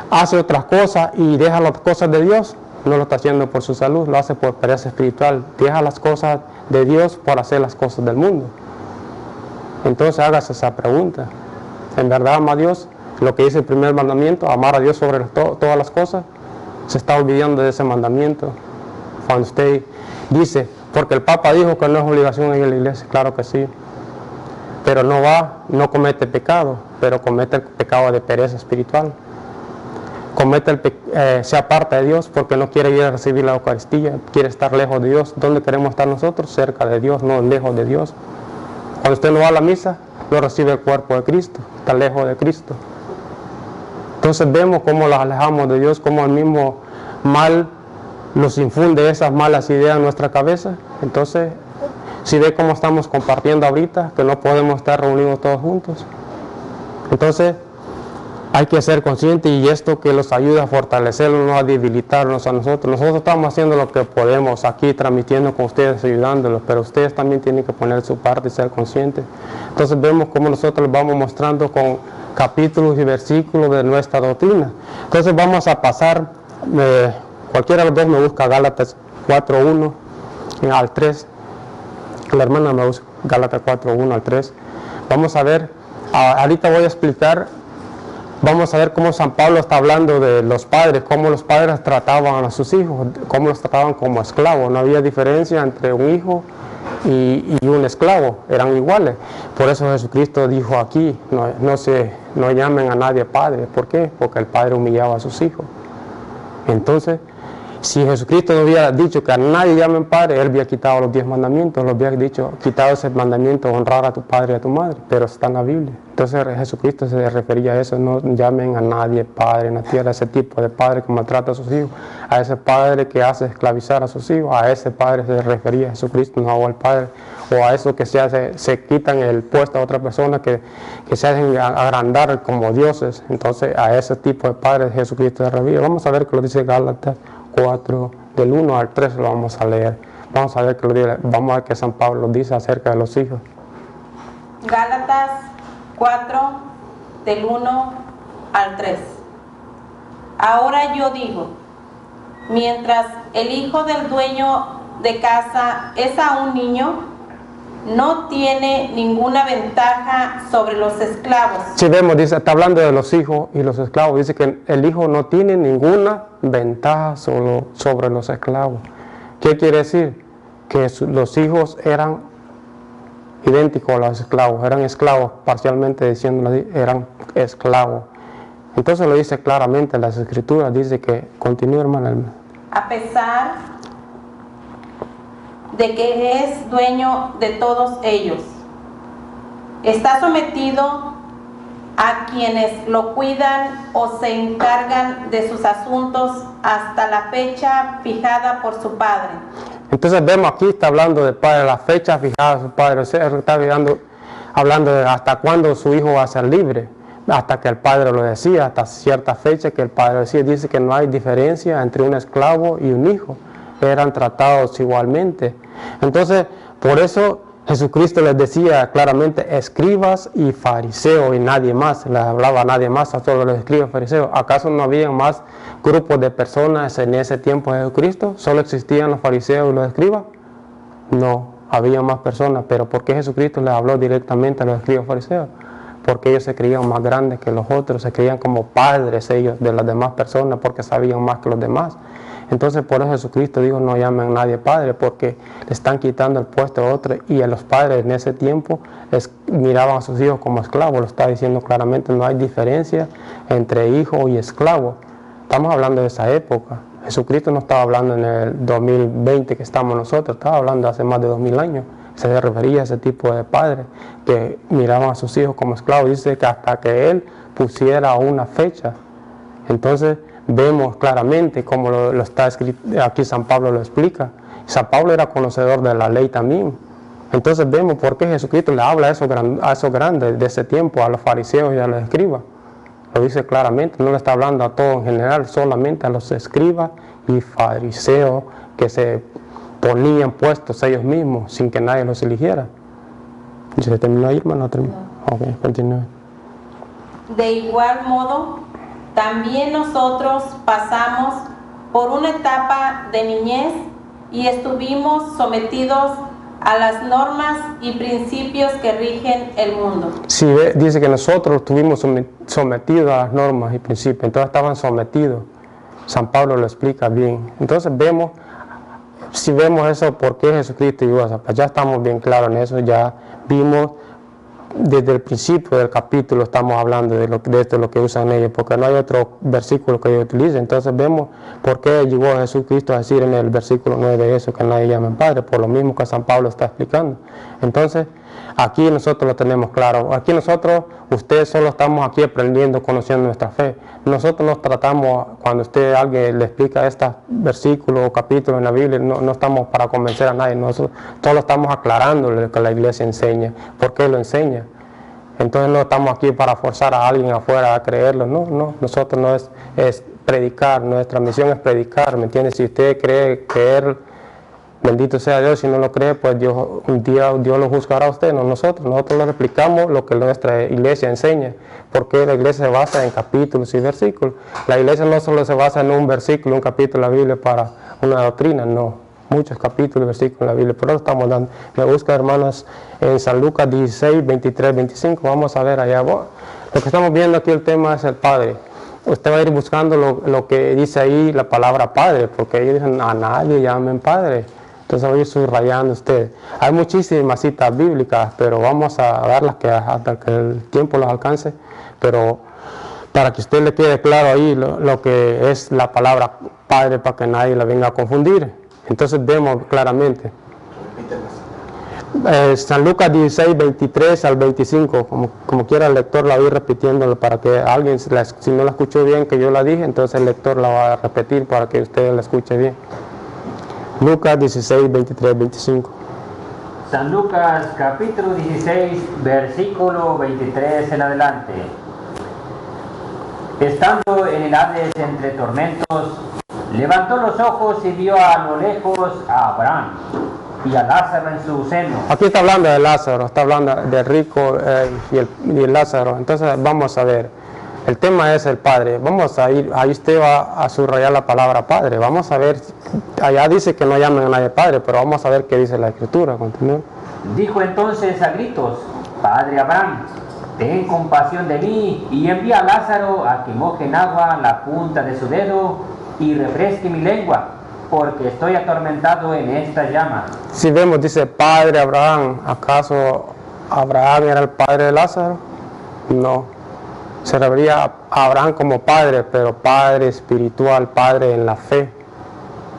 hace otras cosas y deja las cosas de Dios, no lo está haciendo por su salud, lo hace por pereza espiritual. Deja las cosas de Dios por hacer las cosas del mundo. Entonces, hágase esa pregunta. ¿En verdad ama a Dios? Lo que dice el primer mandamiento, amar a Dios sobre todas las cosas, se está olvidando de ese mandamiento. Cuando usted dice, porque el Papa dijo que no es obligación ir a la iglesia, claro que sí, pero no comete pecado, pero comete el pecado de pereza espiritual, se aparta de Dios porque no quiere ir a recibir la Eucaristía, quiere estar lejos de Dios. ¿Dónde queremos estar nosotros? Cerca de Dios, no lejos de Dios. Cuando usted no va a la misa, no recibe el cuerpo de Cristo, está lejos de Cristo. Entonces vemos cómo los alejamos de Dios, cómo el mismo mal nos infunde esas malas ideas en nuestra cabeza. Entonces, si ve cómo estamos compartiendo ahorita, que no podemos estar reunidos todos juntos. Entonces, hay que ser conscientes y esto que los ayuda a fortalecernos, no a debilitarnos a nosotros. Nosotros estamos haciendo lo que podemos aquí, transmitiendo con ustedes, ayudándolos, pero ustedes también tienen que poner su parte y ser conscientes. Entonces, vemos cómo nosotros vamos mostrando con capítulos y versículos de nuestra doctrina. Entonces, vamos a pasar... cualquiera de los dos me busca Gálatas 4:1 al 3. La hermana me busca Gálatas 4:1 al 3. Vamos a ver, ahorita voy a explicar, vamos a ver cómo San Pablo está hablando de los padres, cómo los padres trataban a sus hijos, cómo los trataban como esclavos. No había diferencia entre un hijo y un esclavo, eran iguales. Por eso Jesucristo dijo aquí, no llamen a nadie padre. ¿Por qué? Porque el padre humillaba a sus hijos. Entonces, si Jesucristo no hubiera dicho que a nadie llamen padre, Él había quitado los 10 mandamientos, lo había dicho, quitado ese mandamiento, honrar a tu padre y a tu madre, pero está en la Biblia. Entonces Jesucristo se refería a eso, no llamen a nadie padre en la tierra, ese tipo de padre que maltrata a sus hijos, a ese padre que hace esclavizar a sus hijos, a ese padre se refería Jesucristo, no al padre, o a eso que se quitan el puesto a otra persona, que se hacen agrandar como dioses. Entonces a ese tipo de padre Jesucristo se refería. Vamos a ver qué lo dice Gálatas 4, del 1 al 3 lo vamos a leer. Vamos a ver que San Pablo dice acerca de los hijos. Gálatas 4, del 1 al 3. Ahora yo digo, mientras el hijo del dueño de casa es aún niño, no tiene ninguna ventaja sobre los esclavos. Si vemos, dice, está hablando de los hijos y los esclavos. Dice que el hijo no tiene ninguna ventaja sobre los esclavos. ¿Qué quiere decir? Que los hijos eran idénticos a los esclavos, eran esclavos, parcialmente diciendo, eran esclavos. Entonces lo dice claramente en las escrituras, dice que, continúa hermana. A pesar de que es dueño de todos ellos, está sometido a quienes lo cuidan o se encargan de sus asuntos hasta la fecha fijada por su padre. Entonces vemos aquí, está hablando del padre, la fecha fijada de su padre, o sea, está hablando de hasta cuándo su hijo va a ser libre, hasta que el padre lo decía, hasta cierta fecha que el padre decía. Dice que no hay diferencia entre un esclavo y un hijo, eran tratados igualmente. Entonces, por eso Jesucristo les decía claramente, escribas y fariseos, y nadie más, les hablaba a nadie más, a todos los escribas y fariseos. ¿Acaso no había más grupos de personas en ese tiempo de Jesucristo? ¿Solo existían los fariseos y los escribas? No, había más personas. ¿Pero por qué Jesucristo les habló directamente a los escribas y fariseos? Porque ellos se creían más grandes que los otros, se creían como padres ellos de las demás personas, porque sabían más que los demás. Entonces por eso Jesucristo dijo, no llamen a nadie padre, porque le están quitando el puesto a otro, y a los padres en ese tiempo miraban a sus hijos como esclavos. Lo está diciendo claramente, no hay diferencia entre hijo y esclavo. Estamos hablando de esa época. Jesucristo no estaba hablando en el 2020 que estamos nosotros, estaba hablando hace más de 2000 años. Se refería a ese tipo de padres que miraban a sus hijos como esclavos. Dice que hasta que Él pusiera una fecha. Entonces vemos claramente como lo está escrito, aquí San Pablo lo explica. San Pablo era conocedor de la ley también. Entonces vemos por qué Jesucristo le habla a esos grandes de ese tiempo, a los fariseos y a los escribas. Lo dice claramente, no le está hablando a todos en general, solamente a los escribas y fariseos que se ponían puestos ellos mismos sin que nadie los eligiera. ¿Se terminó ahí, hermano? ¿No? Ok, continúe. De igual modo, también nosotros pasamos por una etapa de niñez y estuvimos sometidos a las normas y principios que rigen el mundo. Sí, dice que nosotros estuvimos sometidos a las normas y principios, entonces estaban sometidos. San Pablo lo explica bien. Entonces si vemos eso, ¿por qué Jesucristo llegó a esa paz? Ya estamos bien claros en eso, ya vimos desde el principio del capítulo, estamos hablando de esto, lo que usan ellos, porque no hay otro versículo que ellos utilicen. Entonces vemos por qué llegó Jesucristo a decir en el versículo 9 eso, que nadie llame Padre, por lo mismo que San Pablo está explicando. Entonces, aquí nosotros lo tenemos claro. Aquí nosotros, ustedes solo estamos aquí aprendiendo, conociendo nuestra fe. Nosotros nos tratamos, cuando alguien le explica este versículo o capítulo en la Biblia, no estamos para convencer a nadie, nosotros solo estamos aclarando lo que la iglesia enseña, por qué lo enseña. Entonces no estamos aquí para forzar a alguien afuera a creerlo, no, nosotros no es predicar, nuestra misión es predicar, ¿me entiendes? Si usted cree creer, bendito sea Dios. Si no lo cree, pues un día Dios lo juzgará a usted, no nosotros. Nosotros le explicamos lo que nuestra iglesia enseña, porque la iglesia se basa en capítulos y versículos. La iglesia no solo se basa en un versículo, un capítulo de la Biblia para una doctrina, no. Muchos capítulos y versículos en la Biblia, pero estamos dando. Me busca, hermanos, en San Lucas 16, 23, 25. Vamos a ver allá. Lo que estamos viendo aquí, el tema es el Padre. Usted va a ir buscando lo que dice ahí la palabra Padre, porque ellos dicen, a nadie llamen Padre. Entonces voy a ir subrayando usted. Hay muchísimas citas bíblicas, pero vamos a darlas hasta que el tiempo los alcance. Pero para que a usted le quede claro ahí lo que es la palabra Padre, para que nadie la venga a confundir. Entonces vemos claramente. San Lucas 16, 23 al 25, como quiera el lector la voy repitiendo para que alguien, si no la escuchó bien que yo la dije, entonces el lector la va a repetir para que usted la escuche bien. Lucas 16, 23, 25. San Lucas capítulo 16, versículo 23 en adelante. Estando en el Hades entre tormentos, Levantó los ojos y vio a lo lejos a Abraham y a Lázaro en su seno. Aquí está hablando de Lázaro, está hablando del rico y el Lázaro. Entonces vamos a ver, el tema es el Padre. Vamos a ir, ahí usted va a subrayar la palabra Padre. Vamos a ver, allá dice que no llamen a nadie Padre, pero vamos a ver qué dice la Escritura. Continúa. Dijo entonces a gritos: Padre Abraham, ten compasión de mí y envía a Lázaro a que moje en agua la punta de su dedo y refresque mi lengua, porque estoy atormentado en esta llama. Si vemos, dice Padre Abraham. ¿Acaso Abraham era el padre de Lázaro? No. Se refería a Abraham como padre, pero padre espiritual, padre en la fe.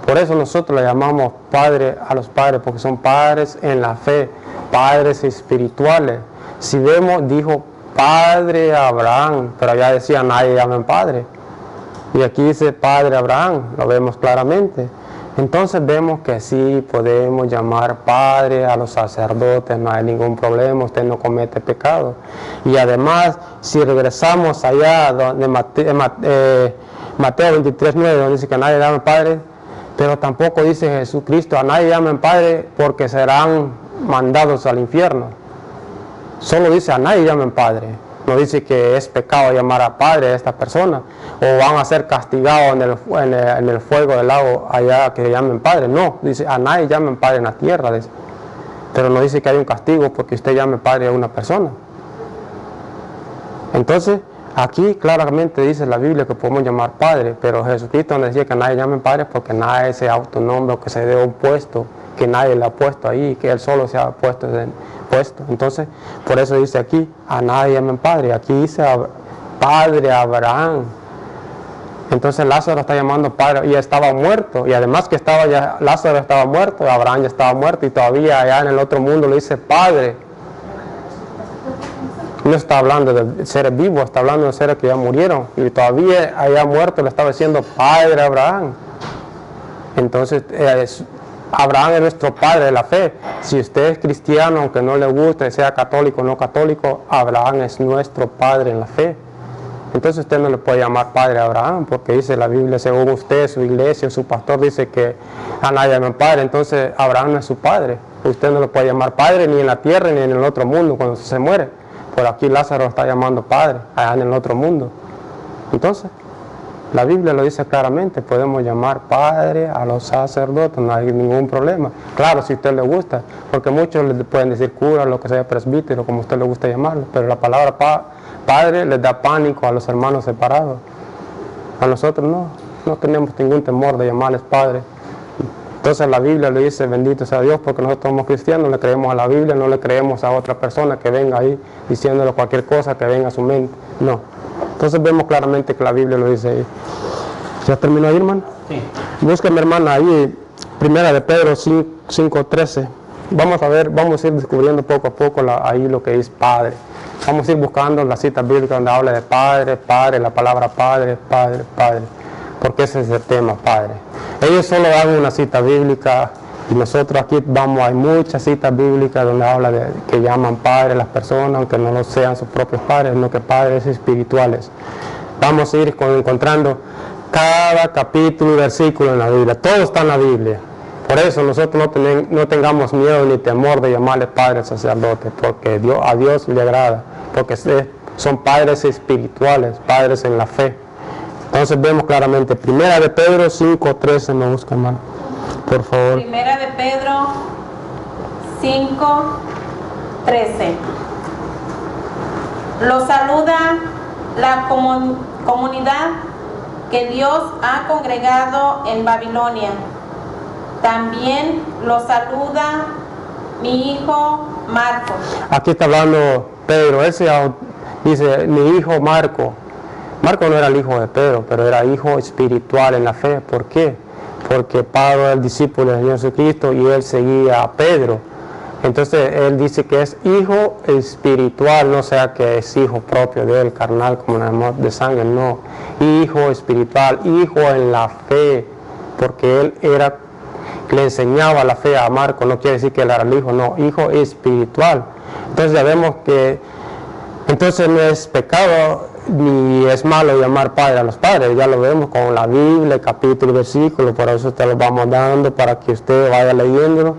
Por eso nosotros le llamamos padre a los padres, porque son padres en la fe, padres espirituales. Si vemos, dijo Padre Abraham, pero allá decía nadie llamen padre. Y aquí dice Padre Abraham, lo vemos claramente. Entonces vemos que sí podemos llamar padre a los sacerdotes, no hay ningún problema, usted no comete pecado. Y además, si regresamos allá donde Mateo 23:9, donde dice que nadie llame padre, pero tampoco dice Jesucristo, a nadie llamen padre porque serán mandados al infierno. Solo dice a nadie llamen padre. No dice que es pecado llamar a padre a esta persona o van a ser castigados en el fuego del lago allá que llamen padre. No, dice a nadie llamen padre en la tierra. Dice. Pero no dice que hay un castigo porque usted llame padre a una persona. Entonces, aquí claramente dice la Biblia que podemos llamar padre, pero Jesucristo nos decía que nadie llame padre porque nadie se autonombre o que se dé un puesto que nadie le ha puesto ahí, que él solo se ha puesto. Entonces, por eso dice aquí, a nadie llamen padre. Aquí dice Padre Abraham. Entonces Lázaro está llamando padre y estaba muerto. Y además que Lázaro estaba muerto, Abraham ya estaba muerto y todavía allá en el otro mundo le dice padre. No está hablando de seres vivos, está hablando de seres que ya murieron. Y todavía allá muerto le estaba diciendo Padre Abraham. Entonces, Abraham es nuestro padre de la fe. Si usted es cristiano, aunque no le guste, sea católico o no católico, Abraham es nuestro padre en la fe. Entonces usted no le puede llamar padre a Abraham, porque dice la Biblia, según usted, su iglesia, su pastor dice que a nadie llaman padre. Entonces Abraham no es su padre. Usted no le puede llamar padre ni en la tierra ni en el otro mundo cuando se muere. Por aquí Lázaro está llamando padre, allá en el otro mundo. Entonces, la Biblia lo dice claramente, podemos llamar padre a los sacerdotes, no hay ningún problema. Claro, si a usted le gusta, porque muchos le pueden decir cura, lo que sea presbítero, como a usted le gusta llamarlo, pero la palabra padre les da pánico a los hermanos separados. A nosotros no tenemos ningún temor de llamarles padre. Entonces la Biblia le dice, bendito sea Dios, porque nosotros somos cristianos, le creemos a la Biblia, no le creemos a otra persona que venga ahí diciéndole cualquier cosa que venga a su mente, no. Entonces vemos claramente que la Biblia lo dice ahí. ¿Ya terminó ahí, hermano? Sí. Búsqueme, hermana, ahí, 1 de Pedro 5:13. Vamos a ver, vamos a ir descubriendo poco a poco ahí lo que es Padre. Vamos a ir buscando las citas bíblicas donde habla de Padre, la palabra Padre, porque ese es el tema, Padre. Ellos solo dan una cita bíblica y nosotros aquí hay muchas citas bíblicas donde habla de que llaman Padre las personas, aunque no lo sean sus propios padres, sino que padres espirituales. Vamos a ir encontrando cada capítulo y versículo en la Biblia, todo está en la Biblia. Por eso nosotros no tengamos miedo ni temor de llamarle padre sacerdote, porque a Dios le agrada, porque son padres espirituales, padres en la fe. Entonces vemos claramente, 1 de Pedro 5:13, me busca, hermano, por favor. 1 de Pedro 5:13. Los saluda la comunidad que Dios ha congregado en Babilonia. También los saluda mi hijo Marcos. Aquí está hablando Pedro, dice mi hijo Marco. Marco no era el hijo de Pedro, pero era hijo espiritual en la fe. ¿Por qué? Porque Pablo era el discípulo del Señor Jesucristo y él seguía a Pedro. Entonces él dice que es hijo espiritual, no sea que es hijo propio de él, carnal, como el amor de sangre, no. Hijo espiritual, hijo en la fe, porque él le enseñaba la fe a Marco, no quiere decir que él era el hijo, no, hijo espiritual. Entonces ya vemos que entonces no es pecado ni es malo llamar padre a los padres, ya lo vemos con la Biblia, capítulo y versículo, por eso te los vamos dando para que usted vaya leyéndolo.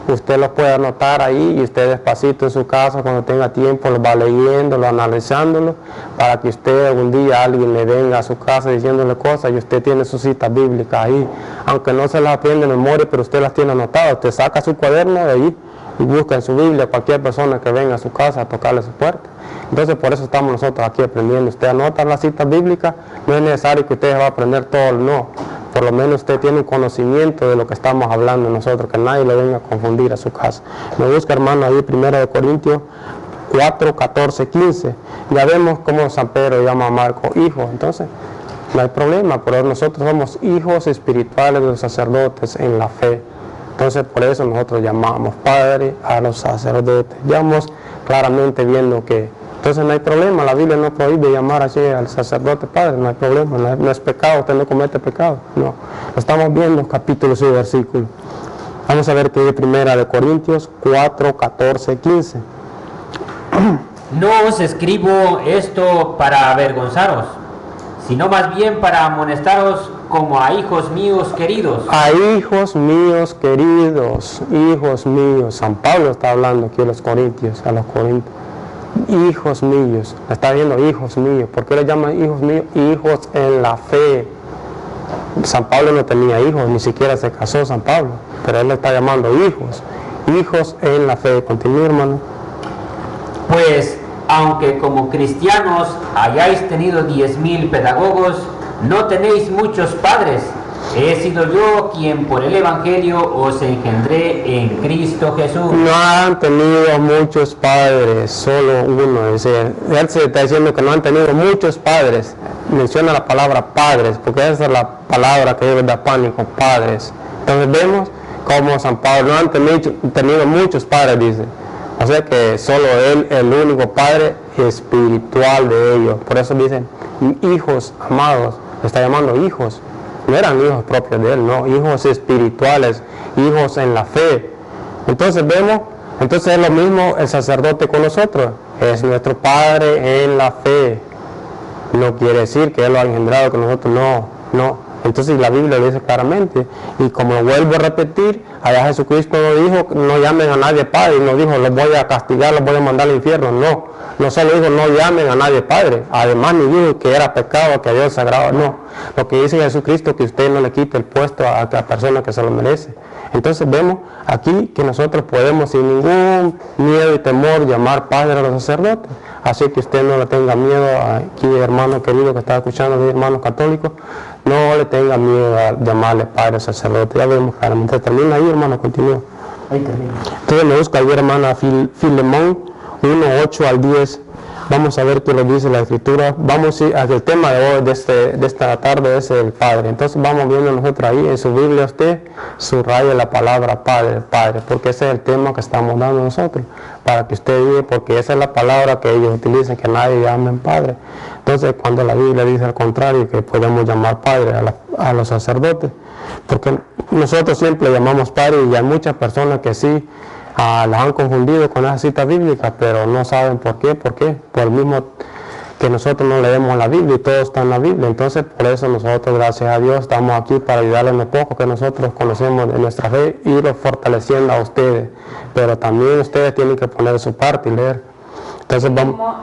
Usted lo puede anotar ahí y usted despacito en su casa, cuando tenga tiempo, lo va leyéndolo, analizándolo, para que usted algún día alguien le venga a su casa diciéndole cosas y usted tiene sus citas bíblicas ahí, aunque no se las aprende de memoria, pero usted las tiene anotadas. Usted saca su cuaderno de ahí y busca en su Biblia cualquier persona que venga a su casa a tocarle su puerta. Entonces por eso estamos nosotros aquí aprendiendo. Usted anota las citas bíblicas, no es necesario que usted va a aprender todo, no. Por lo menos usted tiene un conocimiento de lo que estamos hablando nosotros, que nadie le venga a confundir a su casa. Me busca, hermano, ahí 1 Corintios 4, 14, 15. Ya vemos cómo San Pedro llama a Marco hijo. Entonces no hay problema, pero nosotros somos hijos espirituales de los sacerdotes en la fe. Entonces por eso nosotros llamamos padre a los sacerdotes. Ya vamos claramente viendo que entonces no hay problema, la Biblia no prohíbe llamar así al sacerdote padre, no hay problema, no es pecado, usted no comete pecado, no. Lo estamos viendo capítulos y versículos. Vamos a ver que es 1 Corintios 4, 14, 15. No os escribo esto para avergonzaros, sino más bien para amonestaros como a hijos míos queridos. A hijos míos queridos, hijos míos. San Pablo está hablando aquí a los corintios, hijos míos, está viendo hijos míos. ¿Por qué le llaman hijos míos? Hijos en la fe. San Pablo no tenía hijos, ni siquiera se casó San Pablo, pero él le está llamando hijos, hijos en la fe. Continúa, hermano. Pues, aunque como cristianos hayáis tenido 10,000 pedagogos, no tenéis muchos padres. He sido yo quien por el Evangelio os engendré en Cristo Jesús. No han tenido muchos padres, solo uno. Él se está diciendo que no han tenido muchos padres. Menciona la palabra padres, porque esa es la palabra que da pánico, padres. Entonces vemos cómo San Pablo no han tenido muchos padres, dice. O sea que solo él, el único padre espiritual de ellos. Por eso dicen hijos amados, le está llamando hijos. No eran hijos propios de él, no, hijos espirituales, hijos en la fe. Entonces vemos, entonces es lo mismo el sacerdote con nosotros, es nuestro padre en la fe. No quiere decir que él lo ha engendrado con nosotros, no. Entonces la Biblia lo dice claramente, y como vuelvo a repetir, allá Jesucristo no dijo, no llamen a nadie padre, y no dijo, los voy a castigar, los voy a mandar al infierno, no solo dijo, no llamen a nadie padre, además ni dijo que era pecado, que Dios sagrado, no. Lo que dice Jesucristo es que usted no le quite el puesto a la persona que se lo merece. Entonces vemos aquí que nosotros podemos sin ningún miedo y temor llamar padre a los sacerdotes. Así que usted no le tenga miedo, aquí hermano querido que está escuchando, hermanos católicos, no le tenga miedo a llamarle padre al sacerdote. Ya vemos claramente. Termina ahí, hermano, continúa. Ahí termina. Entonces me busca ahí, hermana Filemón 1, 8 al 10. Vamos a ver qué lo dice la Escritura. Vamos a ir al tema de hoy, de esta tarde, es el Padre. Entonces vamos viendo nosotros ahí en su Biblia, usted subraya la palabra Padre, porque ese es el tema que estamos dando nosotros, para que usted diga, porque esa es la palabra que ellos utilizan, que nadie llamen Padre. Entonces cuando la Biblia dice al contrario, que podemos llamar Padre a los sacerdotes, porque nosotros siempre llamamos Padre y hay muchas personas que sí, las han confundido con esas citas bíblicas, pero no saben por qué. Por el mismo que nosotros no leemos la Biblia y todo está en la Biblia. Entonces por eso nosotros, gracias a Dios, estamos aquí para ayudarles en lo poco que nosotros conocemos de nuestra fe y irlos fortaleciendo a ustedes. Pero también ustedes tienen que poner su parte y leer. Entonces vamos.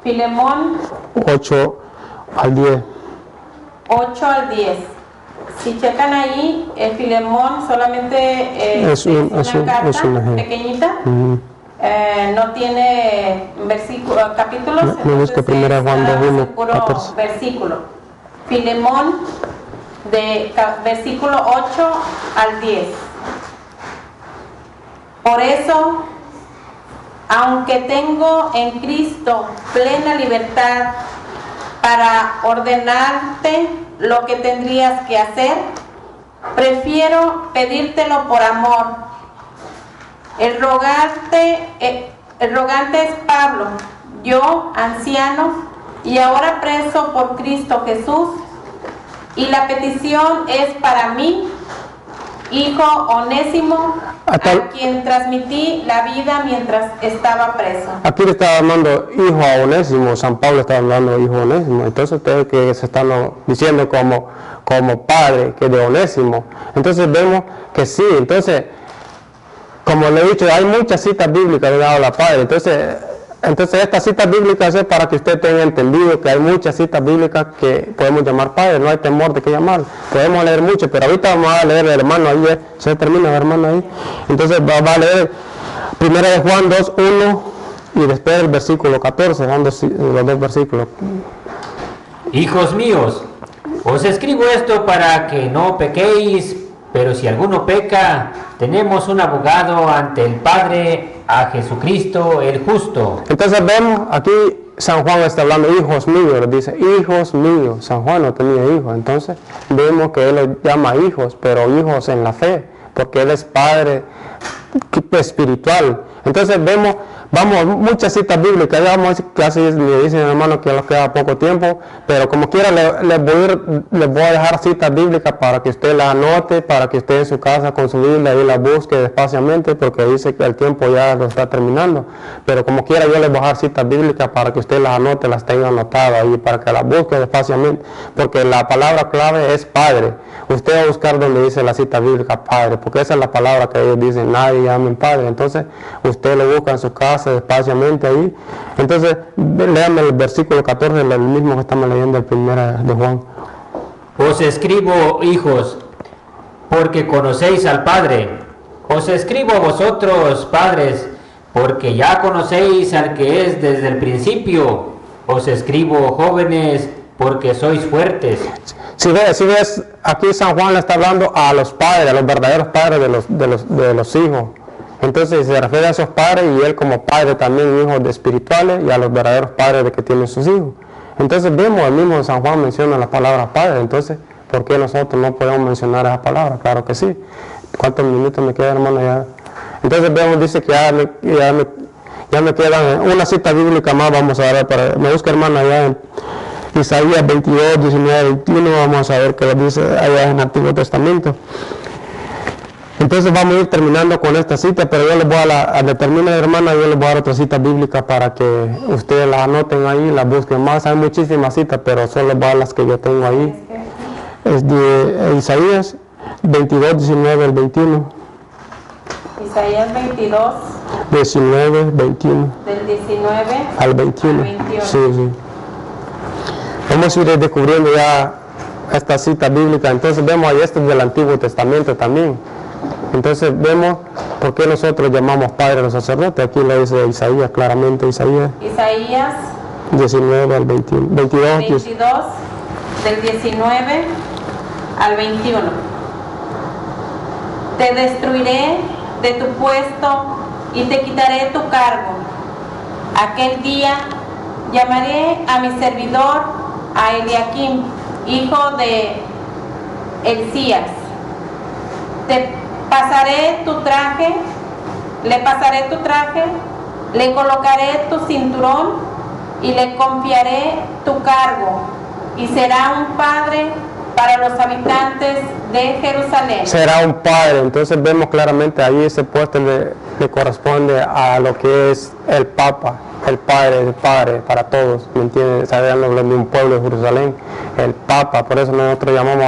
Filemón 8 al 10. 8 al 10. Si checan ahí, el Filemón solamente es una carta pequeñita, no tiene capítulos, no busca primera Juan 2:1, puro 14. versículo. Filemón de versículo 8 al 10. Por eso, aunque tengo en Cristo plena libertad para ordenarte lo que tendrías que hacer, prefiero pedírtelo por amor. El rogante es Pablo, yo, anciano, y ahora preso por Cristo Jesús, y la petición es para mí, hijo Onésimo, a quien transmití la vida mientras estaba preso. Aquí le estaba llamando hijo a Onésimo, San Pablo estaba hablando de hijo a Onésimo. Entonces ustedes que se están diciendo como padre, que de Onésimo. Entonces vemos que sí. Entonces, como le he dicho, hay muchas citas bíblicas de lado a la Padre. Entonces estas citas bíblicas es para que usted tenga entendido que hay muchas citas bíblicas que podemos llamar Padre, no hay temor de que llamar. Podemos leer mucho, pero ahorita vamos a leer el hermano ahí, se termina el hermano ahí. Entonces va a leer 1 de Juan 2:1 y después el versículo 14, van los dos versículos. Hijos míos, os escribo esto para que no pequéis, pero si alguno peca, tenemos un abogado ante el Padre, a Jesucristo el justo. Entonces vemos aquí San Juan está hablando, hijos míos, dice, hijos míos. San Juan no tenía hijos, entonces vemos que él los llama hijos, pero hijos en la fe, porque él es Padre espiritual. Entonces vamos, muchas citas bíblicas, ya vamos, casi me dicen hermano que nos queda poco tiempo, pero como quiera les voy a dejar citas bíblicas para que usted las anote, para que usted en su casa con su Biblia y la busque despaciamente, porque dice que el tiempo ya lo está terminando, pero como quiera yo les voy a dejar citas bíblicas para que usted las anote, las tenga anotadas y para que las busque despaciamente, porque la palabra clave es Padre. Usted va a buscar donde dice la cita bíblica Padre, porque esa es la palabra que ellos dicen, nadie llamen Padre. Entonces usted lo busca en su casa despaciamente ahí. Entonces léame el versículo 14, el mismo que estamos leyendo, el primero de Juan. Os escribo, hijos, porque conocéis al Padre. Os escribo a vosotros, padres, porque ya conocéis al que es desde el principio. Os escribo, jóvenes, porque sois fuertes. Si ves, aquí San Juan le está hablando a los padres, a los verdaderos padres de los hijos. Entonces se refiere a esos padres y él como padre también, hijos de espirituales, y a los verdaderos padres de que tienen sus hijos. Entonces vemos, el mismo San Juan menciona la palabra padre. Entonces, ¿por qué nosotros no podemos mencionar esa palabra? Claro que sí. ¿Cuántos minutos me quedan, hermano? Ya. Entonces vemos, dice que ya me quedan una cita bíblica más, vamos a ver, me busca hermano allá en Isaías 22, 19, 21, vamos a ver qué lo dice allá en el Antiguo Testamento. Entonces vamos a ir terminando con esta cita, pero yo les voy a determinar, hermana, yo les voy a dar otra cita bíblica para que ustedes la anoten ahí, la busquen más. Hay muchísimas citas, pero solo voy a dar las que yo tengo ahí. Es de Isaías 22, 19 al 21. Isaías 22, 19, 21. del 19 al 21. Sí. Vamos a ir descubriendo ya esta cita bíblica. Entonces vemos ahí esto del Antiguo Testamento también. Entonces vemos por qué nosotros llamamos padre a los sacerdotes. Aquí lo dice Isaías, claramente Isaías 19 al 21. 22, del 19 al 21. Te destruiré de tu puesto y te quitaré tu cargo. Aquel día llamaré a mi servidor, a Eliakim, hijo de Hilcías. Le pasaré tu traje, le colocaré tu cinturón y le confiaré tu cargo, y será un padre para los habitantes de Jerusalén. Será un padre. Entonces vemos claramente ahí ese puesto le corresponde a lo que es el Papa, el padre para todos, ¿me entiendes? Sabemos de un pueblo de Jerusalén, el Papa. Por eso nosotros llamamos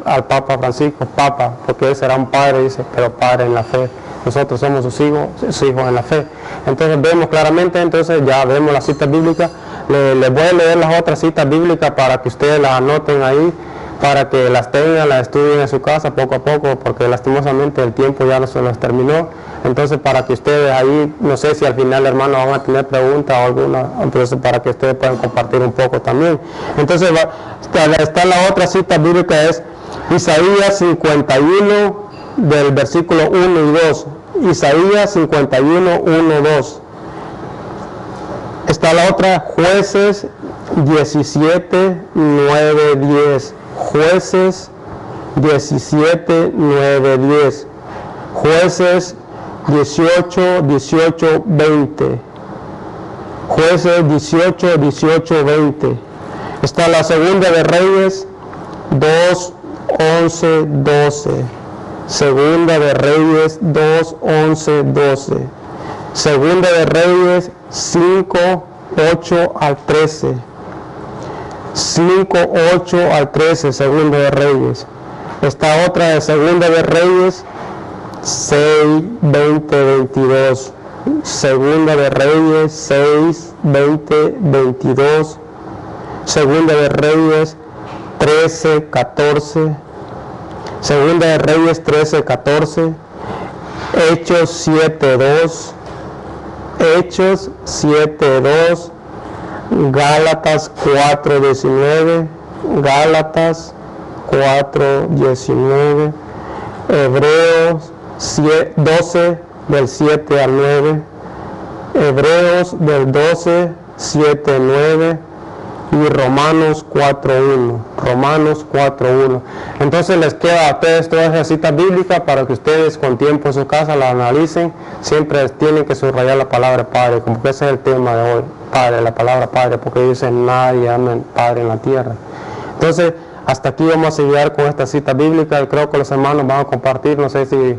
al Papa Francisco Papa, porque él será un padre, dice, pero padre en la fe. Nosotros somos sus hijos en la fe. Entonces vemos claramente, entonces ya vemos las citas bíblicas. Les voy a leer las otras citas bíblicas para que ustedes las anoten ahí, para que las tengan, las estudien en su casa poco a poco, porque lastimosamente el tiempo ya no se los terminó. Entonces para que ustedes ahí, no sé si al final, hermano, van a tener preguntas o alguna, entonces para que ustedes puedan compartir un poco también. Entonces está la otra cita bíblica, es Isaías 51 del versículo 1 y 2. Isaías 51, 1, 2. Está la otra, Jueces 17, 9, 10. Jueces 17, 9, 10. Jueces 18, 18, 20. Jueces 18, 18, 20. Está la segunda de Reyes 2, 11, 12. Segunda de Reyes 2, 11, 12. Segunda de Reyes 5, 8 al 13. 5, 8 al 13, Segunda de Reyes. Esta otra de Segunda de Reyes 6, 20, 22. Segunda de Reyes 6, 20, 22. Segunda de Reyes 13, 14. Segunda de Reyes 13, 14. Hechos 7, 2. Hechos 7, 2. Gálatas 4, 19. Gálatas 4, 19. Hebreos 12, del 7 al 9. Hebreos del 12, 7, 9. Y Romanos 4.1. Romanos 4.1. Entonces les queda a ustedes todas esas citas bíblicas para que ustedes con tiempo en su casa las analicen. Siempre tienen que subrayar la palabra Padre, como que ese es el tema de hoy. Padre, la palabra Padre, porque dice nadie ama al Padre en la tierra. Entonces, hasta aquí vamos a seguir con esta cita bíblica y creo que los hermanos van a compartir, no sé si